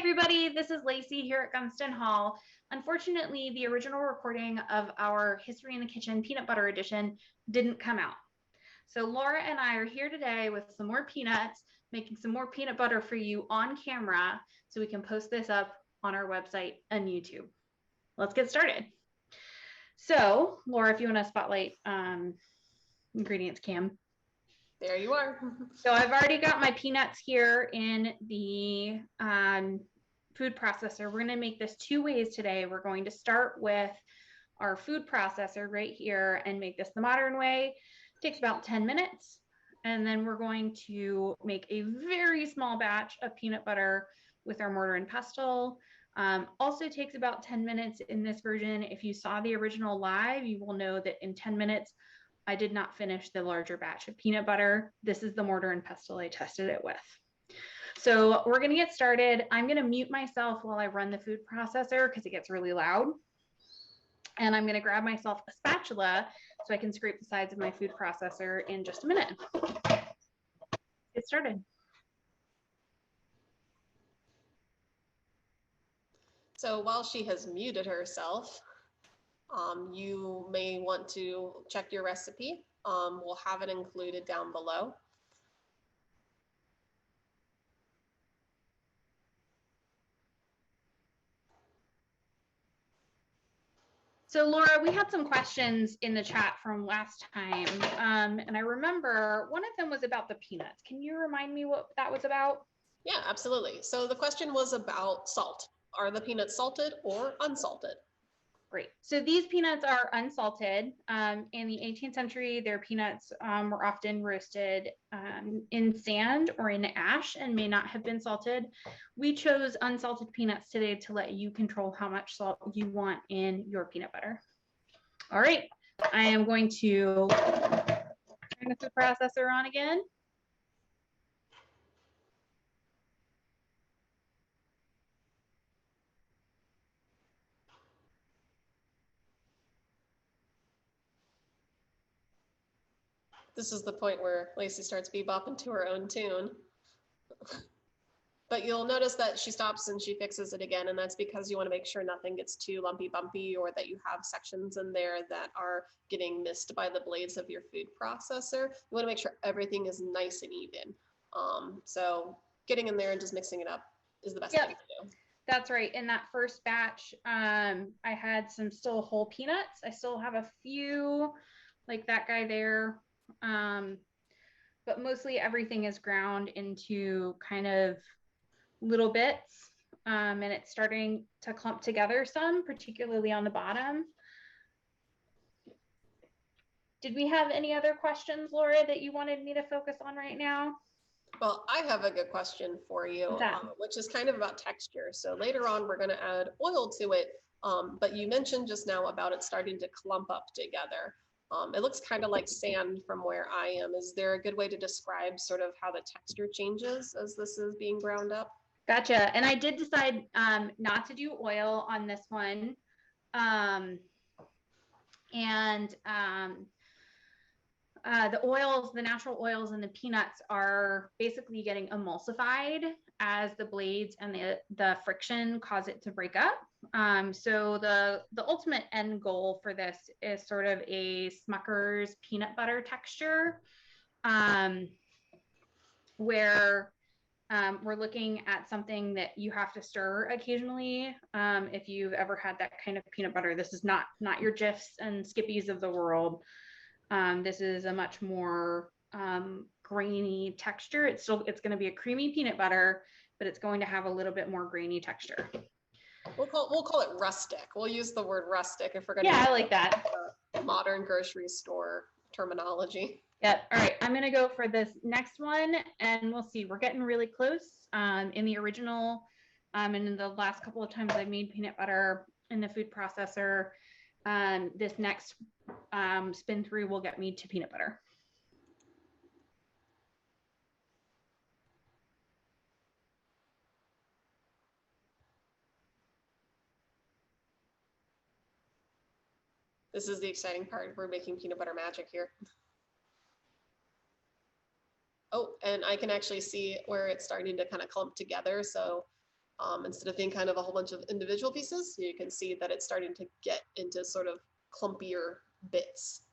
everybody, this is Lacey here at Gunston Hall. Unfortunately, the original recording of our History in the Kitchen Peanut Butter Edition didn't come out. So Laura and I are here today with some more peanuts, making some more peanut butter for you on camera so we can post this up on our website and YouTube. Let's get started. So Laura, if you want to spotlight ingredients, Cam. There you are. So I've already got my peanuts here in the food processor. We're going to make this two ways today. We're going to start with our food processor right here and make this the modern way. It takes about 10 minutes. And then we're going to make a very small batch of peanut butter with our mortar and pestle. Also takes about 10 minutes in this version. If you saw the original live, you will know that in 10 minutes, I did not finish the larger batch of peanut butter. This is the mortar and pestle I tested it with. So we're going to get started. I'm going to mute myself while I run the food processor because it gets really loud. And I'm going to grab myself a spatula so I can scrape the sides of my food processor in just a minute. Get started. So while she has muted herself, you may want to check your recipe. We'll have it included down below. So Laura, we had some questions in the chat from last time, and I remember one of them was about the peanuts. Can you remind me what that was about? Yeah, absolutely. So the question was about salt. Are the peanuts salted or unsalted? Great. So these peanuts are unsalted. In the 18th century, their peanuts were often roasted in sand or in ash and may not have been salted. We chose unsalted peanuts today to let you control how much salt you want in your peanut butter. All right, I am going to turn the food processor on again. This is the point where Lacey starts bebopping to her own tune. But you'll notice that she stops and she fixes it again, and that's because you want to make sure nothing gets too lumpy bumpy or that you have sections in there that are getting missed by the blades of your food processor. You want to make sure everything is nice and even. So getting in there and just mixing it up is the best thing to do. That's right. In that first batch, I had some still whole peanuts. I still have a few, like that guy there. But mostly everything is ground into kind of little bits, and it's starting to clump together some, particularly on the bottom. Did we have any other questions, Laura, that you wanted me to focus on right now? Well, I have a good question for you, which is kind of about texture. So later on, we're going to add oil to it, but you mentioned just now about it starting to clump up together. It looks kind of like sand from where I am. Is there a good way to describe sort of how the texture changes as this is being ground up? Gotcha. And I did decide not to do oil on this one. The oils, the natural oils in the peanuts are basically getting emulsified as the blades and the friction cause it to break up. So the ultimate end goal for this is sort of a Smucker's peanut butter texture, where we're looking at something that you have to stir occasionally. If you've ever had that kind of peanut butter, this is not your Jifs and Skippies of the world. This is a much more grainy texture. It's going to be a creamy peanut butter, but it's going to have a little bit more grainy texture. We'll call it rustic. We'll use the word rustic if we're going to. Yeah, I like that. Modern grocery store terminology. Yeah. All right. I'm going to go for this next one, and we'll see. We're getting really close. In the original, and in the last couple of times I made peanut butter in the food processor, this next spin through will get me to peanut butter. This is the exciting part. We're making peanut butter magic here. Oh, and I can actually see where it's starting to kind of clump together. So instead of being kind of a whole bunch of individual pieces. You can see that it's starting to get into sort of clumpier bits.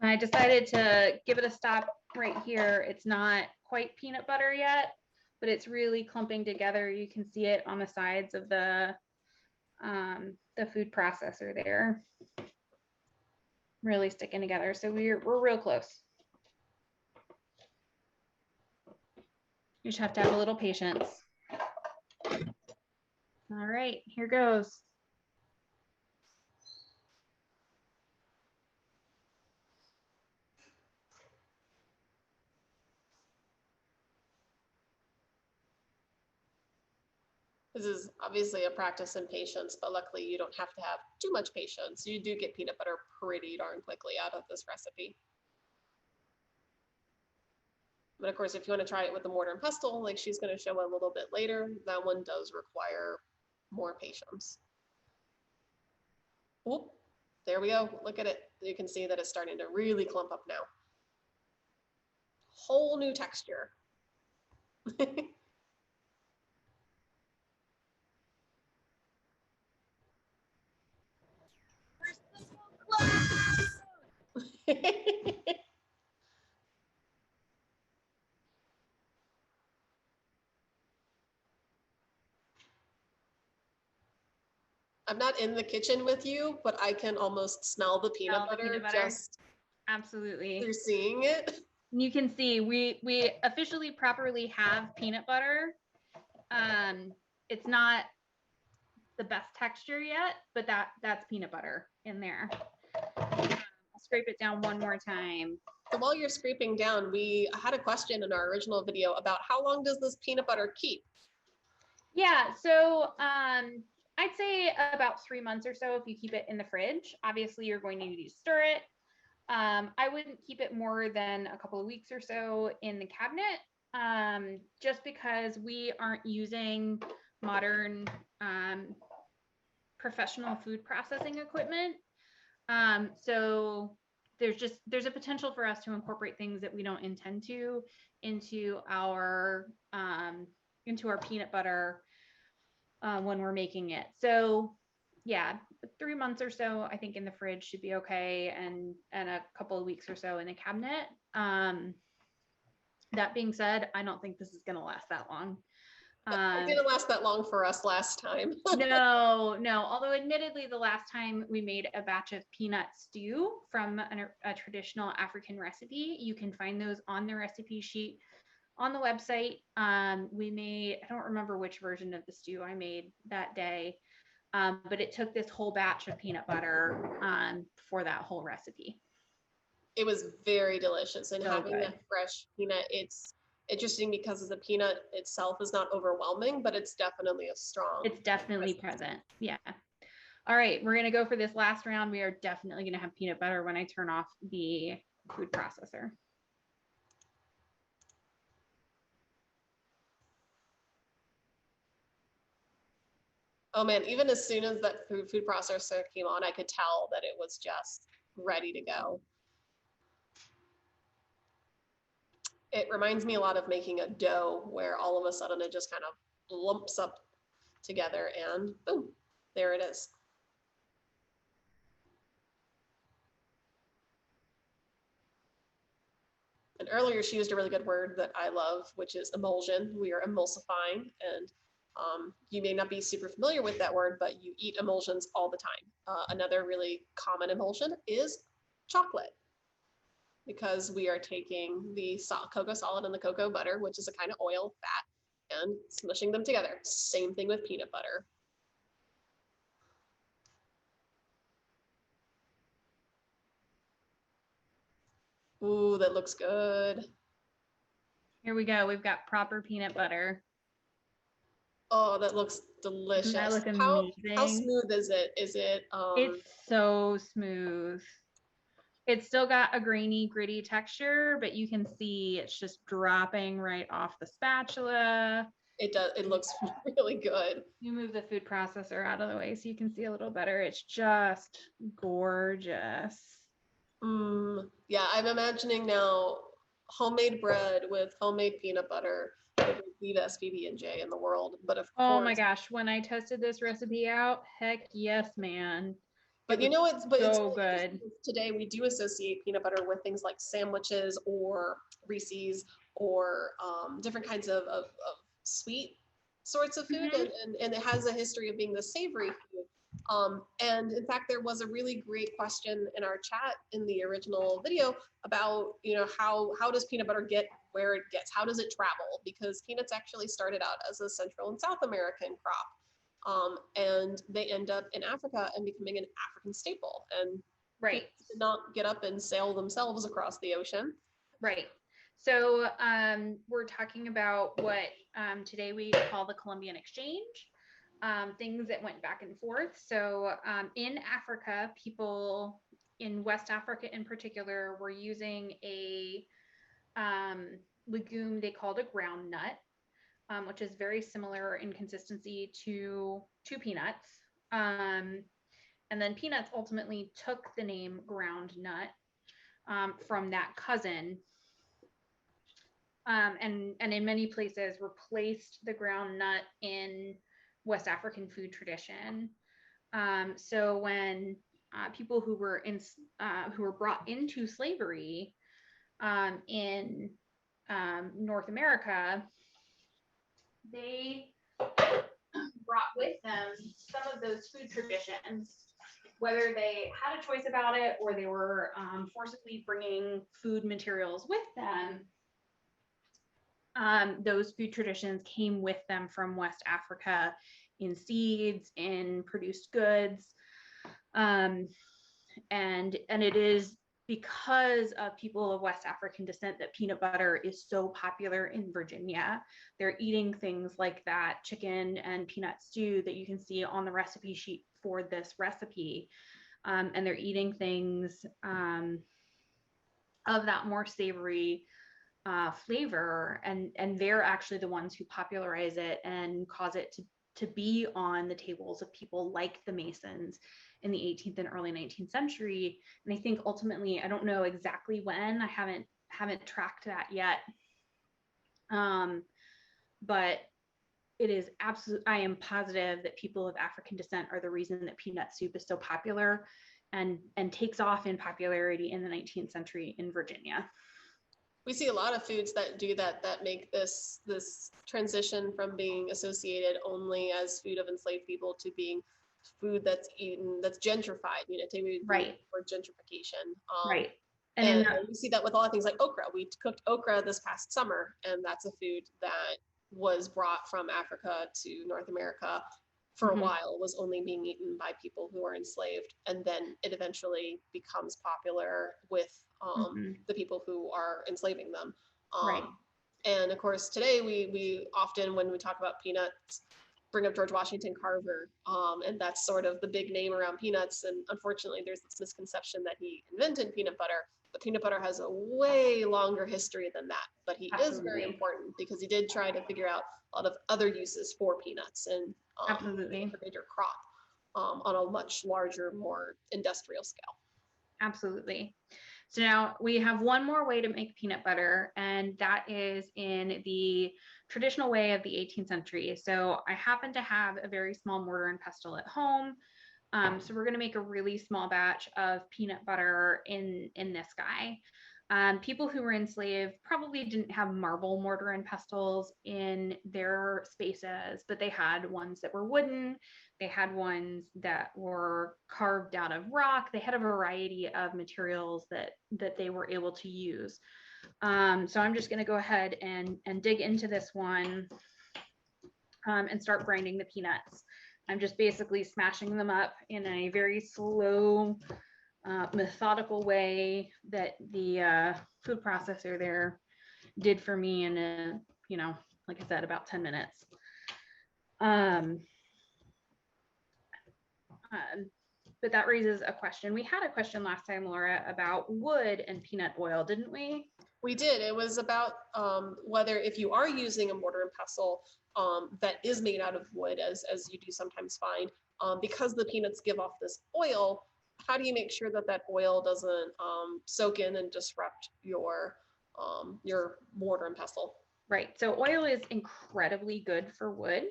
I decided to give it a stop right here. It's not quite peanut butter yet, but it's really clumping together. You can see it on the sides of the food processor there, really sticking together. So we're real close. You just have to have a little patience. All right, here goes. This is obviously a practice in patience, but luckily you don't have to have too much patience. You do get peanut butter pretty darn quickly out of this recipe. But of course, if you want to try it with the mortar and pestle, like she's going to show a little bit later, that one does require more patience. Oop, there we go. Look at it. You can see that it's starting to really clump up now. Whole new texture. I'm not in the kitchen with you, but I can almost smell the peanut butter just absolutely through seeing it. You can see we officially properly have peanut butter. It's not the best texture yet, but that's peanut butter in there. I'll scrape it down one more time. So while you're scraping down, we had a question in our original video about how long does this peanut butter keep? Yeah, so I'd say about 3 months or so if you keep it in the fridge. Obviously, you're going to need to stir it. I wouldn't keep it more than a couple of weeks or so in the cabinet, just because we aren't using modern professional food processing equipment. So there's a potential for us to incorporate things that we don't intend to into our peanut butter when we're making it. So yeah, 3 months or so, I think in the fridge should be okay, and a couple of weeks or so in the cabinet. That being said, I don't think this is going to last that long. It didn't last that long for us last time. No. Although admittedly, the last time we made a batch of peanut stew from a traditional African recipe, you can find those on the recipe sheet on the website. We made, I don't remember which version of the stew I made that day, but it took this whole batch of peanut butter for that whole recipe. It was very delicious, and having that fresh peanut, it's interesting because the peanut itself is not overwhelming, but it's definitely a strong. It's definitely present. Yeah. All right, we're going to go for this last round. We are definitely going to have peanut butter when I turn off the food processor. Oh man, even as soon as that food processor came on, I could tell that it was just ready to go. It reminds me a lot of making a dough where all of a sudden it just kind of lumps up together and boom, there it is. And earlier she used a really good word that I love, which is emulsion. We are emulsifying, and you may not be super familiar with that word, but you eat emulsions all the time. Another really common emulsion is chocolate, because we are taking the cocoa solid and the cocoa butter, which is a kind of oil, fat, and smushing them together. Same thing with peanut butter. Ooh, that looks good. Here we go. We've got proper peanut butter. Oh, that looks delicious. Doesn't that look amazing? How smooth is it? Is it? It's so smooth. It's still got a grainy, gritty texture, but you can see it's just dropping right off the spatula. It does. It looks really good. You move the food processor out of the way so you can see a little better. It's just gorgeous. Yeah, I'm imagining now homemade bread with homemade peanut butter. It would the best PB&J in the world. But of Oh course, my gosh, when I tested this recipe out, heck yes, man. but you know, it's so really good. today we do associate peanut butter with things like sandwiches or Reese's or different kinds of sweet sorts of food, and it has a history of being the savory food. And in fact, there was a really great question in our chat in the original video about, you know, how does peanut butter get where it gets? How does it travel? Because peanuts actually started out as a Central and South American crop. And they end up in Africa and becoming an African staple. And right, did not get up and sail themselves across the ocean. Right. So we're talking about what today we call the Colombian Exchange, things that went back and forth. So in Africa, people in West Africa in particular were using a legume they called a ground nut, which is very similar in consistency to peanuts. And then peanuts ultimately took the name ground nut from that cousin, and in many places replaced the ground nut in West African food tradition. So when people who were brought into slavery in North America, they brought with them some of those food traditions, whether they had a choice about it or they were forcibly bringing food materials with them. Those food traditions came with them from West Africa in seeds, in produced goods. And it is because of people of West African descent that peanut butter is so popular in Virginia. They're eating things like that chicken and peanut stew that you can see on the recipe sheet for this recipe. And they're eating things of that more savory flavor, and they're actually the ones who popularize it and cause it to be on the tables of people like the Masons in the 18th and early 19th century. And I think ultimately, I don't know exactly when, I haven't tracked that yet, but it is I am positive that people of African descent are the reason that peanut soup is so popular and takes off in popularity in the 19th century in Virginia. We see a lot of foods that do that make this transition from being associated only as food of enslaved people to being food that's eaten, that's gentrified, you know, right, for gentrification. Right. And we see that with a lot of things like okra. We cooked okra this past summer, and that's a food that was brought from Africa to North America for a while, was only being eaten by people who were enslaved. And then it eventually becomes popular with the people who are enslaving them. Right. And of course, today we often, when we talk about peanuts, bring up George Washington Carver, and that's sort of the big name around peanuts. And unfortunately, there's this misconception that he invented peanut butter, but peanut butter has a way longer history than that. But he is very important because he did try to figure out a lot of other uses for peanuts and a bigger crop on a much larger, more industrial scale. Absolutely. So now we have one more way to make peanut butter, and that is in the traditional way of the 18th century. So I happen to have a very small mortar and pestle at home. So we're going to make a really small batch of peanut butter in this guy. People who were enslaved probably didn't have marble mortar and pestles in their spaces, but they had ones that were wooden. They had ones that were carved out of rock. They had a variety of materials that they were able to use. So I'm just going to go ahead and dig into this one and start grinding the peanuts. I'm just basically smashing them up in a very slow, methodical way that the food processor there did for me in a, like I said, about 10 minutes. But that raises a question. We had a question last time, Laura, about wood and peanut oil, didn't we? We did. It was about whether, if you are using a mortar and pestle that is made out of wood, as you do sometimes find, because the peanuts give off this oil, how do you make sure that oil doesn't soak in and disrupt your mortar and pestle? Right. So oil is incredibly good for wood.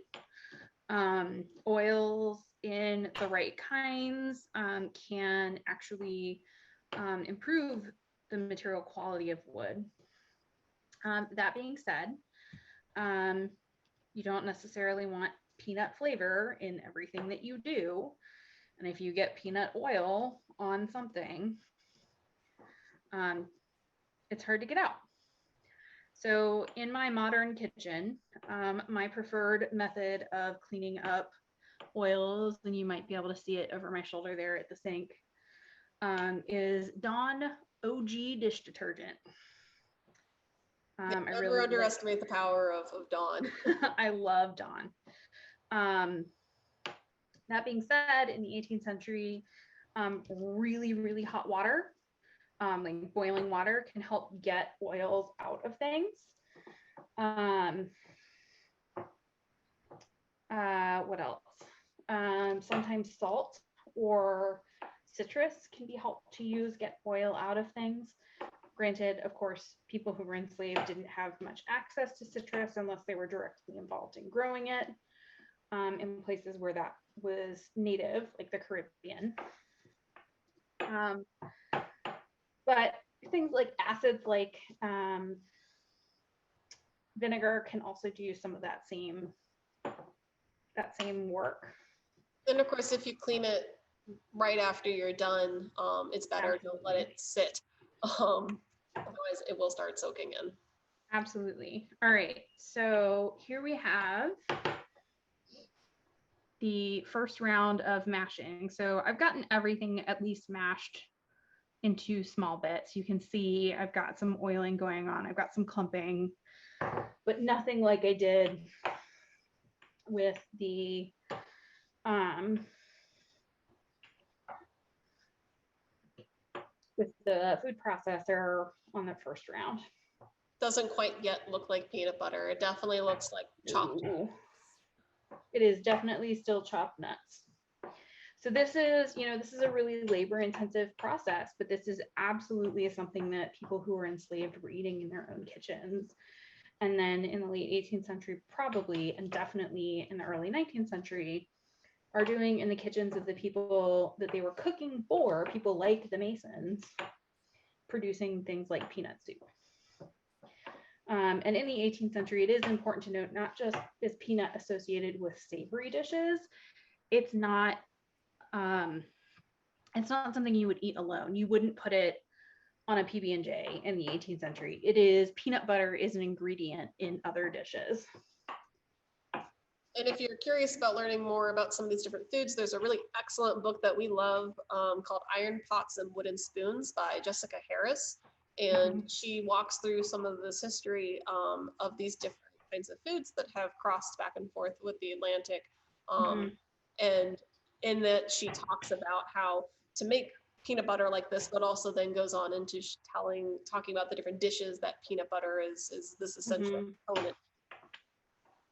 Oils in the right kinds can actually improve the material quality of wood. That being said, you don't necessarily want peanut flavor in everything that you do. And if you get peanut oil on something, it's hard to get out. So in my modern kitchen, my preferred method of cleaning up oils, and you might be able to see it over my shoulder there at the sink, is Dawn OG dish detergent. I never underestimate the power of Dawn. I love Dawn. That being said, in the 18th century, really, really hot water, like boiling water, can help get oils out of things. What else? Sometimes salt or citrus can be helpful to use, get oil out of things. Granted, of course, people who were enslaved didn't have much access to citrus unless they were directly involved in growing it in places where that was native, like the Caribbean. But things like acids like vinegar can also do some of that same work. And of course, if you clean it right after you're done, it's better. Absolutely. Don't let it sit. Otherwise it will start soaking in. Absolutely. All right, so here we have the first round of mashing. So I've gotten everything at least mashed into small bits. You can see I've got some oiling going on. I've got some clumping, but nothing like I did with the food processor on the first round. Doesn't quite yet look like peanut butter. It definitely looks like chopped. Ooh. It is definitely still chopped nuts. So this is a really labor intensive process, but this is absolutely something that people who were enslaved were eating in their own kitchens. And then in the late 18th century, probably, and definitely in the early 19th century, are doing in the kitchens of the people that they were cooking for, people like the Masons, producing things like peanut soup. And in the 18th century, it is important to note, not just is peanut associated with savory dishes, it's not something you would eat alone. You wouldn't put it on a PB&J in the 18th century. Peanut butter is an ingredient in other dishes. And if you're curious about learning more about some of these different foods, there's a really excellent book that we love called Iron Pots and Wooden Spoons by Jessica Harris. And she walks through some of this history of these different kinds of foods that have crossed back and forth with the Atlantic. And in that she talks about how to make peanut butter like this, but also then goes on into talking about the different dishes that peanut butter is this essential component.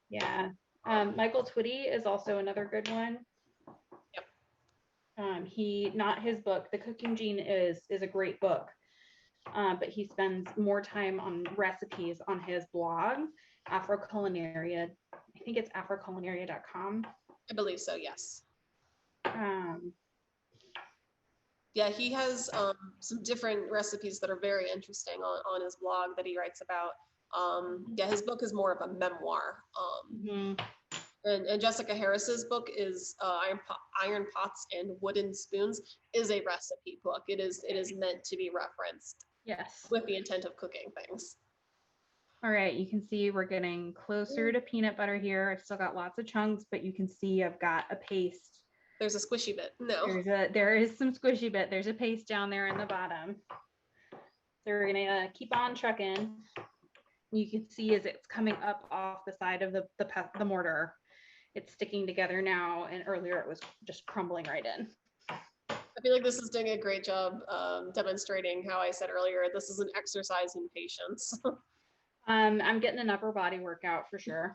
Yeah. Michael Twitty is also another good one. Yep. Not his book, The Cooking Gene is a great book, but he spends more time on recipes on his blog, Afroculinaria. I think it's afroculinaria.com. I believe so, yes. Yeah, he has some different recipes that are very interesting on his blog that he writes about. Yeah, his book is more of a memoir. And Jessica Harris's book is Iron Pots and Wooden Spoons is a recipe book. It is meant to be referenced. Yes. With the intent of cooking things. All right, you can see we're getting closer to peanut butter here. I've still got lots of chunks, but you can see I've got a paste. There's a squishy bit. No. There is some squishy bit. There's a paste down there in the bottom. So we're gonna keep on trucking. You can see as it's coming up off the side of the mortar, it's sticking together now, and earlier it was just crumbling right in. I feel like this is doing a great job demonstrating how I said earlier, this is an exercise in patience. I'm getting an upper body workout for sure.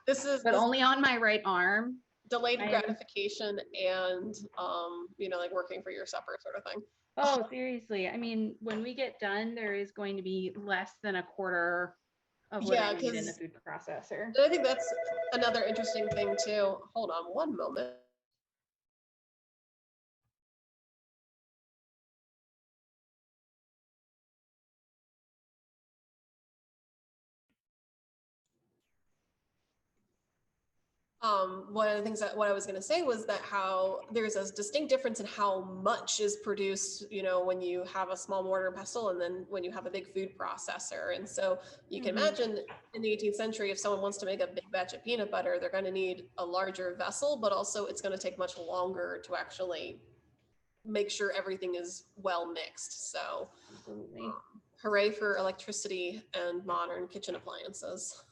This only on my right arm. Delayed gratification and like working for your supper sort of thing. Oh, seriously. I mean, when we get done, there is going to be less than a quarter of what Yeah, I need in the food processor. I think that's another interesting thing too. Hold on one moment. One of the things that what I was going to say was that how there's a distinct difference in how much is produced, you know, when you have a small mortar and pestle and then when you have a big food processor. And so you can imagine in the 18th century, if someone wants to make a big batch of peanut butter, they're going to need a larger vessel, but also it's going to take much longer to actually make sure everything is well mixed. So hooray for electricity and modern kitchen appliances.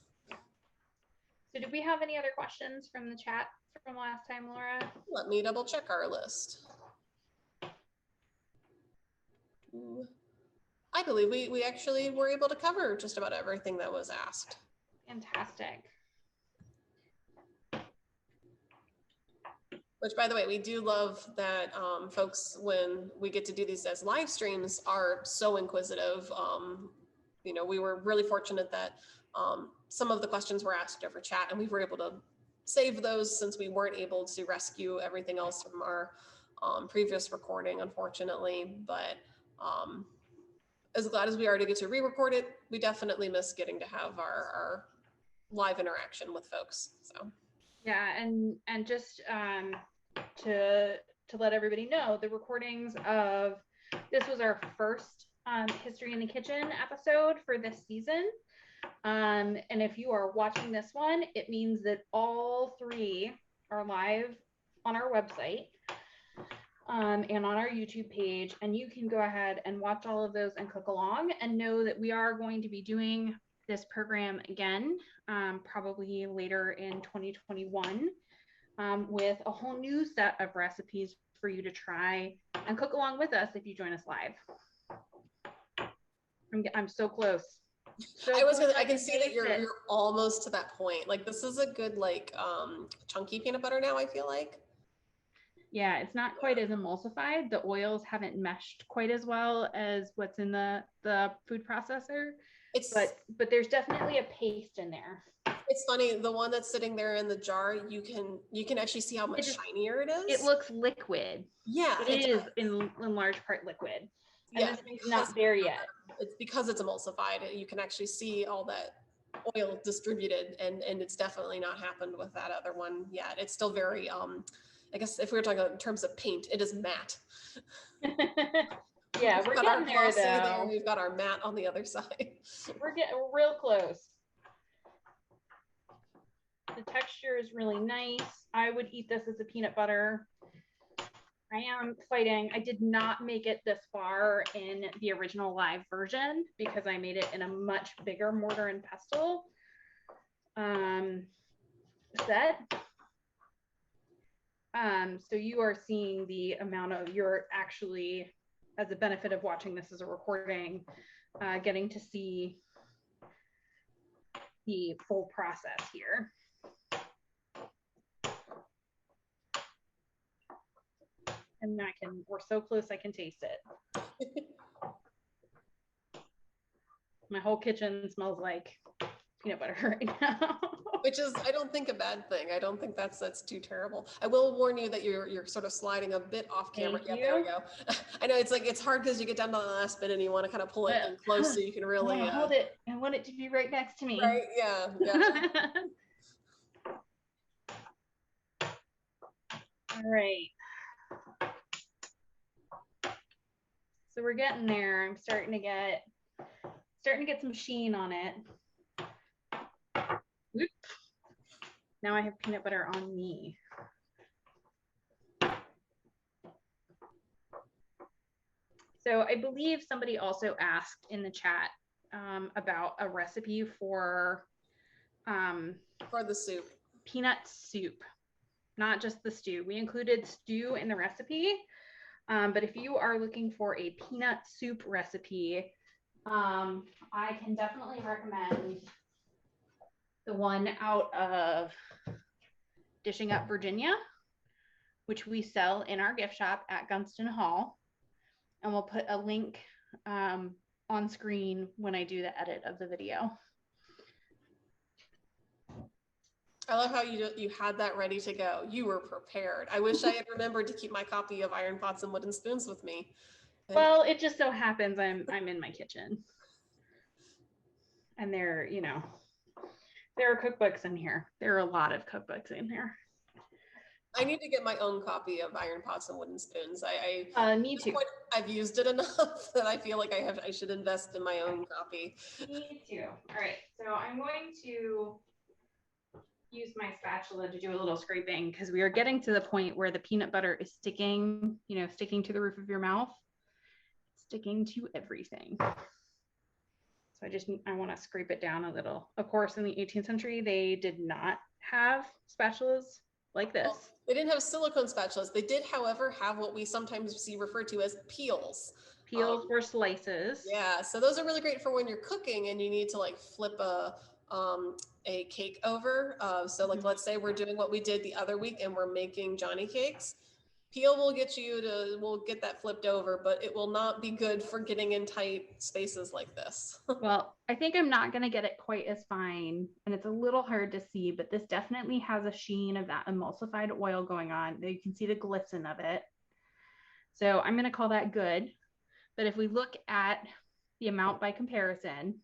So did we have any other questions from the chat from last time, Laura? Let me double check our list. I believe we actually were able to cover just about everything that was asked. Fantastic. Which, by the way, we do love that folks, when we get to do these as live streams, are so inquisitive. You know, we were really fortunate that some of the questions were asked over chat, and we were able to save those since we weren't able to rescue everything else from our previous recording, unfortunately. But as glad as we are to get to re-record it, we definitely miss getting to have our live interaction with folks. So yeah, and just to let everybody know, the recordings of this was our first History in the Kitchen episode for this season. And if you are watching this one, it means that all three are live on our website and on our YouTube page, and you can go ahead and watch all of those and cook along, and know that we are going to be doing this program again, probably later in 2021, with a whole new set of recipes for you to try and cook along with us if you join us live. I'm so close. So I can see that you're almost to that point. Like, this is a good, like, chunky peanut butter now, I feel like. Yeah, it's not quite as emulsified. The oils haven't meshed quite as well as what's in the food processor. But there's definitely a paste in there. It's funny, the one that's sitting there in the jar, you can actually see how much shinier it is. It looks liquid. Yeah, it is in large part liquid. And yeah, this thing's not there yet. It's because it's emulsified. You can actually see all that oil distributed, and it's definitely not happened with that other one yet. It's still very I guess if we were talking in terms of paint, it is matte. Yeah, we're getting there though. We've got our matte on the other side. We're real close. The texture is really nice. I would eat this as a peanut butter. I am fighting. I did not make it this far in the original live version because I made it in a much bigger mortar and pestle set. So you are seeing the amount of, you're actually, as a benefit of watching this as a recording, getting to see the full process here. And we're so close, I can taste it. My whole kitchen smells like peanut butter right now. Which is, I don't think, a bad thing. I don't think that's too terrible. I will warn you that you're sort of sliding a bit off camera. Thank you. There we go. I know it's hard because you get down to the last bit and you want to kind of pull it in close so you can really hold it. I want it to be right next to me. Right? Yeah. All right. So we're getting there. I'm starting to get some sheen on it. Oop. Now I have peanut butter on me. So I believe somebody also asked in the chat about a recipe for the soup. Peanut soup, not just the stew. We included stew in the recipe, but if you are looking for a peanut soup recipe, I can definitely recommend the one out of Dishing Up Virginia, which we sell in our gift shop at Gunston Hall. And we'll put a link on screen when I do the edit of the video. I love how you had that ready to go. You were prepared. I wish I had remembered to keep my copy of Iron Pots and Wooden Spoons with me. Well, it just so happens I'm in my kitchen. And there, you know, there are cookbooks in here. There are a lot of cookbooks in here. I need to get my own copy of Iron Pots and Wooden Spoons. Me too. I've used it enough that I feel like I should invest in my own copy. Me too. All right, so I'm going to use my spatula to do a little scraping because we are getting to the point where the peanut butter is sticking, you know, sticking to the roof of your mouth, sticking to everything. So I want to scrape it down a little. Of course, in the 18th century, they did not have spatulas like this. Well, they didn't have silicone spatulas. They did, however, have what we sometimes see referred to as peels. Peels or slices. Yeah, so those are really great for when you're cooking and you need to like flip a cake over. So like, let's say we're doing what we did the other week and we're making Johnny cakes. Peel will get that flipped over, but it will not be good for getting in tight spaces like this. Well, I think I'm not going to get it quite as fine, and it's a little hard to see, but this definitely has a sheen of that emulsified oil going on. You can see the glisten of it. So I'm going to call that good. But if we look at the amount by comparison,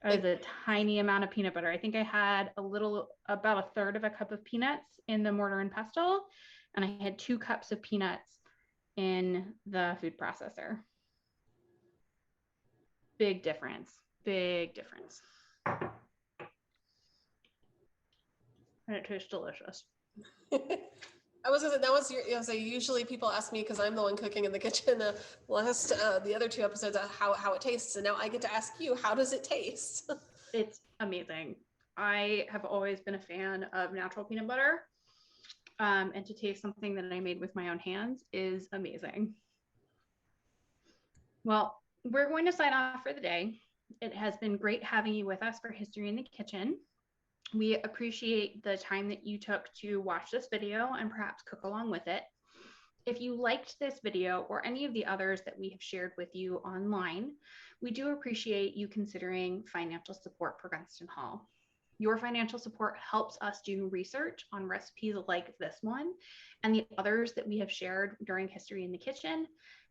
it was a tiny amount of peanut butter. I think I had about a third of a cup of peanuts in the mortar and pestle, and I had 2 cups of peanuts in the food processor. Big difference, big difference. And it tastes delicious. I was gonna say that was usually people ask me because I'm the one cooking in the kitchen. The other 2 episodes how it tastes, and now I get to ask you, how does it taste? It's amazing. I have always been a fan of natural peanut butter, and to taste something that I made with my own hands is amazing. Well, we're going to sign off for the day. It has been great having you with us for History in the Kitchen. We appreciate the time that you took to watch this video and perhaps cook along with it. If you liked this video or any of the others that we have shared with you online, we do appreciate you considering financial support for Gunston Hall. Your financial support helps us do research on recipes like this one and the others that we have shared during History in the Kitchen,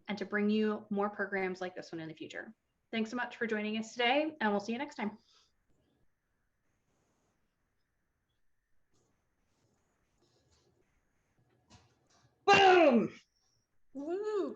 and to bring you more programs like this one in the future. Thanks so much for joining us today, and we'll see you next time. Boom! Woo!